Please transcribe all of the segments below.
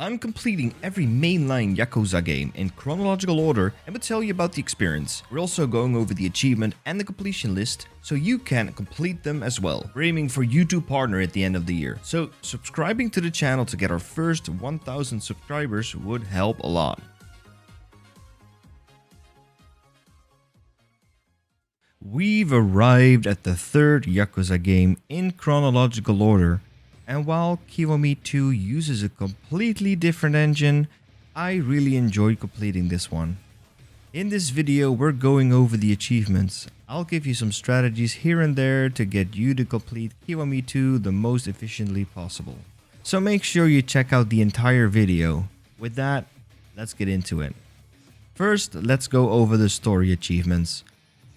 I'm completing every mainline Yakuza game in chronological order and will tell you about the experience. We're also going over the achievement and the completion list so you can complete them as well. We're aiming for YouTube partner at the end of the year, so subscribing to the channel to get our first 1000 subscribers would help a lot. We've arrived at the third Yakuza game in chronological order. And while Kiwami 2 uses a completely different engine, I really enjoyed completing this one. In this video, we're going over the achievements. I'll give you some strategies here and there to get you to complete Kiwami 2 the most efficiently possible. So make sure you check out the entire video. With that, let's get into it. First, let's go over the story achievements.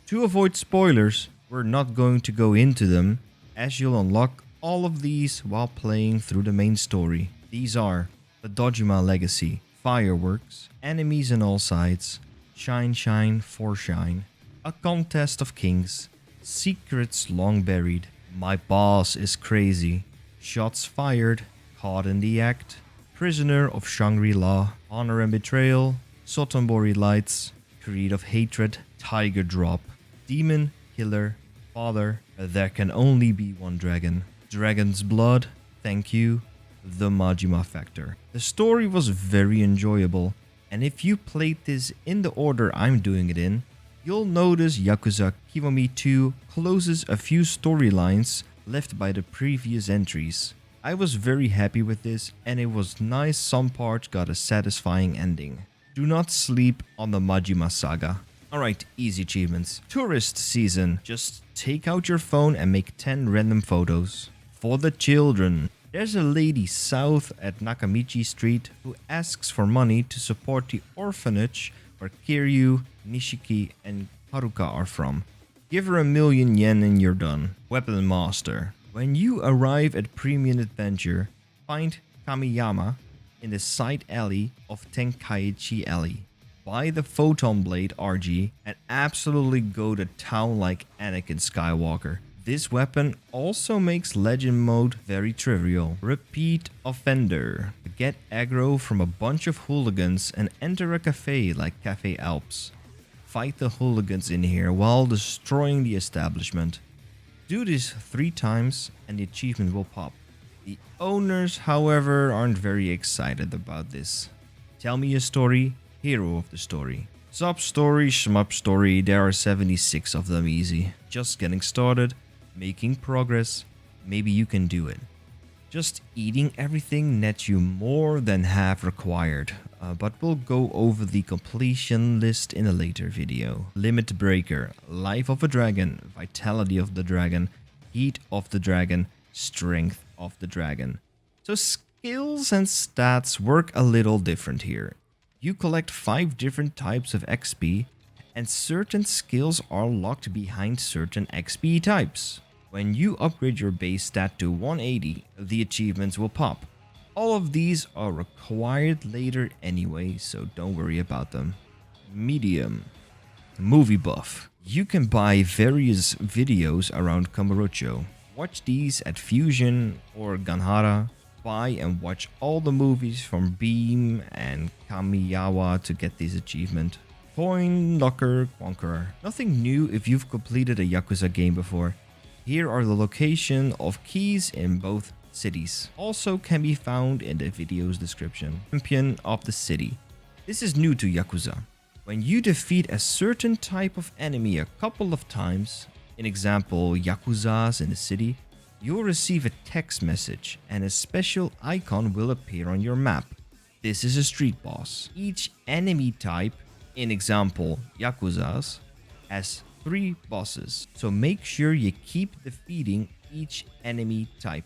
To avoid spoilers, we're not going to go into them, as you'll unlock all of these while playing through the main story. These are the Dojima Legacy, Fireworks, Enemies on All Sides, Shine Shine for Shine, A Contest of Kings, Secrets Long Buried, My Boss is Crazy, Shots Fired, Caught in the Act, Prisoner of Shangri-La, Honor and Betrayal, Sotenbori Lights, Creed of Hatred, Tiger Drop, Demon Killer, Father, There Can Only Be One Dragon, Dragon's Blood, Thank You, The Majima Factor. The story was very enjoyable, and if you played this in the order I'm doing it in, you'll notice Yakuza Kiwami 2 closes a few storylines left by the previous entries. I was very happy with this, and it was nice some parts got a satisfying ending. Do not sleep on the Majima saga. Alright, easy achievements. Tourist season. Just take out your phone and make 10 random photos. For the children. There's a lady south at Nakamichi Street who asks for money to support the orphanage where Kiryu, Nishiki and Haruka are from. Give her 1,000,000 yen and you're done. Weapon Master. When you arrive at Premium Adventure, find Kamiyama in the side alley of Tenkaichi Alley. Buy the Photon Blade RG and absolutely go to town like Anakin Skywalker. This weapon also makes Legend mode very trivial. Repeat Offender. Get aggro from a bunch of hooligans and enter a cafe like Cafe Alps. Fight the hooligans in here while destroying the establishment. Do this 3 times and the achievement will pop. The owners, however, aren't very excited about this. Tell me a story, hero of the story. Sub story, shmup story, there are 76 of them easy. Just getting started. Making progress, maybe you can do it. Just eating everything nets you more than half required, but we'll go over the completion list in a later video. Limit Breaker, Life of a Dragon, Vitality of the Dragon, Heat of the Dragon, Strength of the Dragon. So skills and stats work a little different here. You collect 5 different types of XP, and certain skills are locked behind certain XP types. When you upgrade your base stat to 180, the achievements will pop. All of these are required later anyway, so don't worry about them. Medium. Movie Buff. You can buy various videos around Kamurocho. Watch these at Fusion or Ganhara. Buy and watch all the movies from Beam and Kamiyawa to get this achievement. Coin Locker Conqueror. Nothing new if you've completed a Yakuza game before. Here are the location of keys in both cities. Also can be found in the video's description. Champion of the City. This is new to Yakuza. When you defeat a certain type of enemy a couple of times, in example Yakuzas in the city, you'll receive a text message and a special icon will appear on your map. This is a street boss. Each enemy type, in example Yakuzas, has 3 bosses, so make sure you keep defeating each enemy type.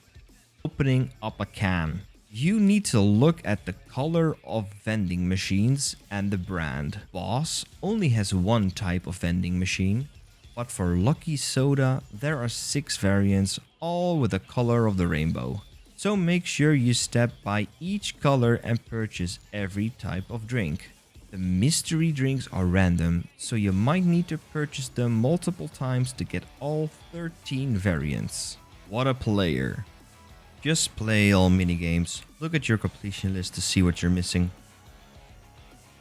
Opening up a can. You need to look at the color of vending machines and the brand. Boss only has 1 type of vending machine, but for Lucky Soda there are 6 variants, all with the color of the rainbow. So make sure you step by each color and purchase every type of drink. The mystery drinks are random, so you might need to purchase them multiple times to get all 13 variants. What a player. Just play all minigames. Look at your completion list to see what you're missing.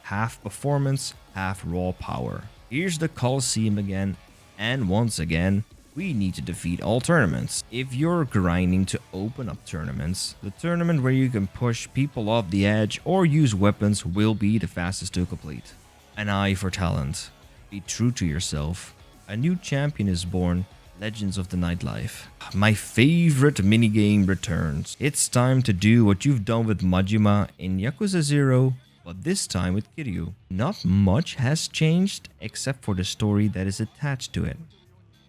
Half performance, half raw power. Here's the Coliseum again, and once again, we need to defeat all tournaments. If you're grinding to open up tournaments, the tournament where you can push people off the edge or use weapons will be the fastest to complete. An eye for talent. Be true to yourself. A new champion is born. Legends of the Nightlife. My favorite minigame returns. It's time to do what you've done with Majima in Yakuza 0, but this time with Kiryu. Not much has changed except for the story that is attached to it.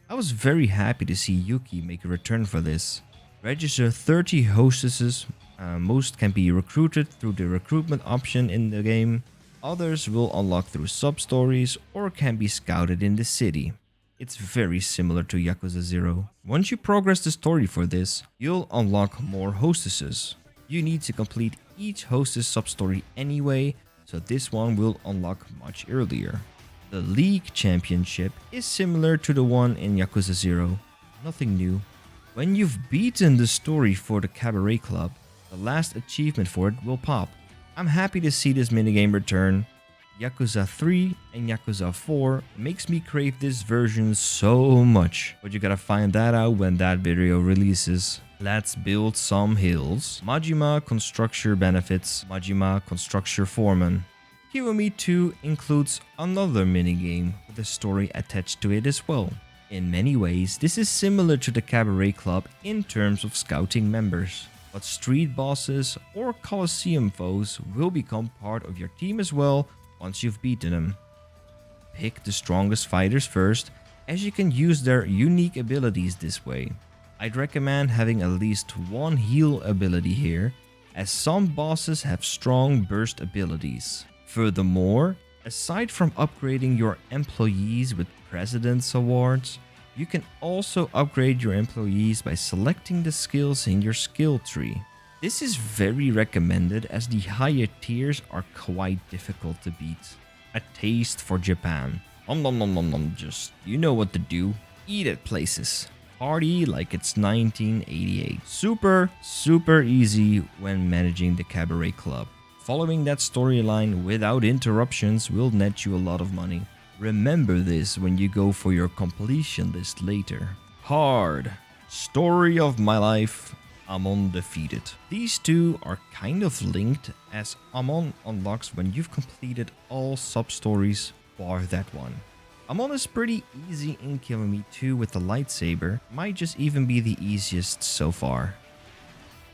I was very happy to see Yuki make a return for this. Register 30 hostesses. Most can be recruited through the recruitment option in the game. Others will unlock through sub-stories or can be scouted in the city. It's very similar to Yakuza 0. Once you progress the story for this, you'll unlock more hostesses. You need to complete each hostess sub-story anyway, so this one will unlock much earlier. The League Championship is similar to the one in Yakuza 0. Nothing new. When you've beaten the story for the Cabaret Club, the last achievement for it will pop. I'm happy to see this minigame return. Yakuza 3 and Yakuza 4 makes me crave this version so much, but you gotta find that out when that video releases. Let's build some hills. Majima Constructure benefits Majima Constructure Foreman. Kiwami 2 includes another minigame with a story attached to it as well. In many ways, this is similar to the Cabaret Club in terms of scouting members, but street bosses or Coliseum foes will become part of your team as well once you've beaten them. Pick the strongest fighters first, as you can use their unique abilities this way. I'd recommend having at least one heal ability here, as some bosses have strong burst abilities. Furthermore, aside from upgrading your employees with President's Awards, you can also upgrade your employees by selecting the skills in your skill tree. This is very recommended as the higher tiers are quite difficult to beat. A taste for Japan. Just, you know what to do. Eat at places. Party like it's 1988. Super easy when managing the Cabaret Club. Following that storyline without interruptions will net you a lot of money. Remember this when you go for your completion list later. Hard. Story of my life. Amon defeated. These two are kind of linked, as Amon unlocks when you've completed all sub-stories bar that one. Amon is pretty easy in Kiwami 2 with the lightsaber, might just even be the easiest so far.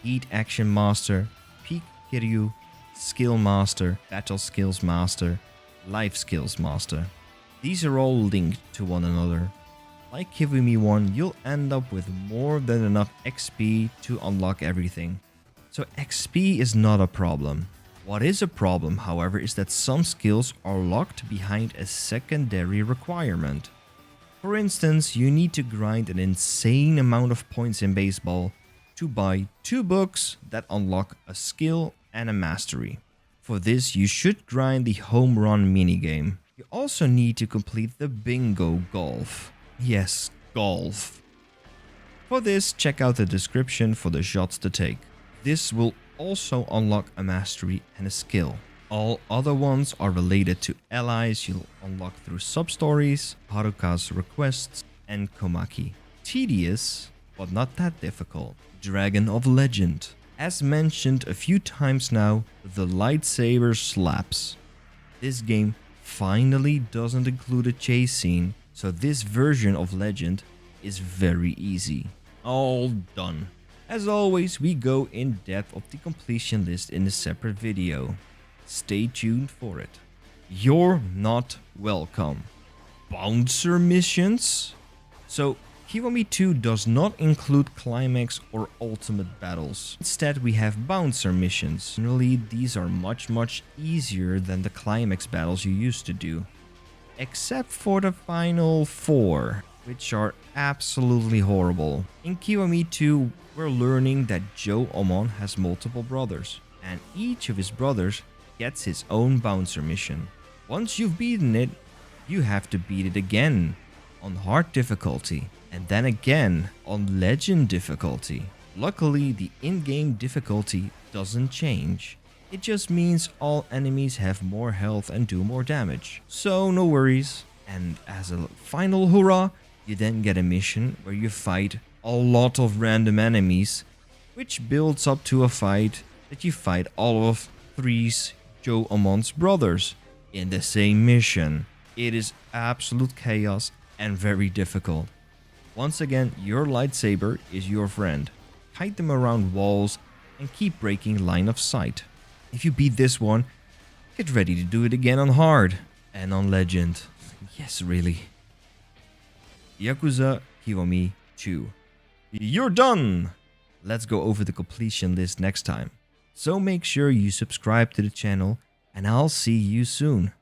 Heat Action Master, Peak Kiryu, Skill Master, Battle Skills Master, Life Skills Master. These are all linked to one another. Like Kiwami 1, you'll end up with more than enough XP to unlock everything. So XP is not a problem. What is a problem, however, is that some skills are locked behind a secondary requirement. For instance, you need to grind an insane amount of points in baseball to buy 2 books that unlock a skill and a mastery. For this, you should grind the home run minigame. You also need to complete the bingo golf. Yes, golf. For this, check out the description for the shots to take. This will also unlock a mastery and a skill. All other ones are related to allies you'll unlock through sub-stories, Haruka's requests, and Komaki. Tedious, but not that difficult. Dragon of Legend. As mentioned a few times now, the lightsaber slaps. This game finally doesn't include a chase scene, so this version of Legend is very easy. All done. As always, we go in depth of the completion list in a separate video. Stay tuned for it. You're not welcome. Bouncer missions? So, Kiwami 2 does not include climax or ultimate battles. Instead, we have bouncer missions. Generally, these are much easier than the climax battles you used to do. Except for the final 4, which are absolutely horrible. In Kiwami 2, we're learning that Joe Omon has multiple brothers, and each of his brothers gets his own bouncer mission. Once you've beaten it, you have to beat it again on hard difficulty, and then again on legend difficulty. Luckily, the in-game difficulty doesn't change. It just means all enemies have more health and do more damage. So no worries. And as a final hurrah, you then get a mission where you fight a lot of random enemies, which builds up to a fight that you fight all of Three's Joe Amon's brothers in the same mission. It is absolute chaos and very difficult. Once again, your lightsaber is your friend. Hide them around walls and keep breaking line of sight. If you beat this one, get ready to do it again on hard and on legend. Yes, really. Yakuza Kiwami 2. You're done! Let's go over the completion list next time. So make sure you subscribe to the channel and I'll see you soon.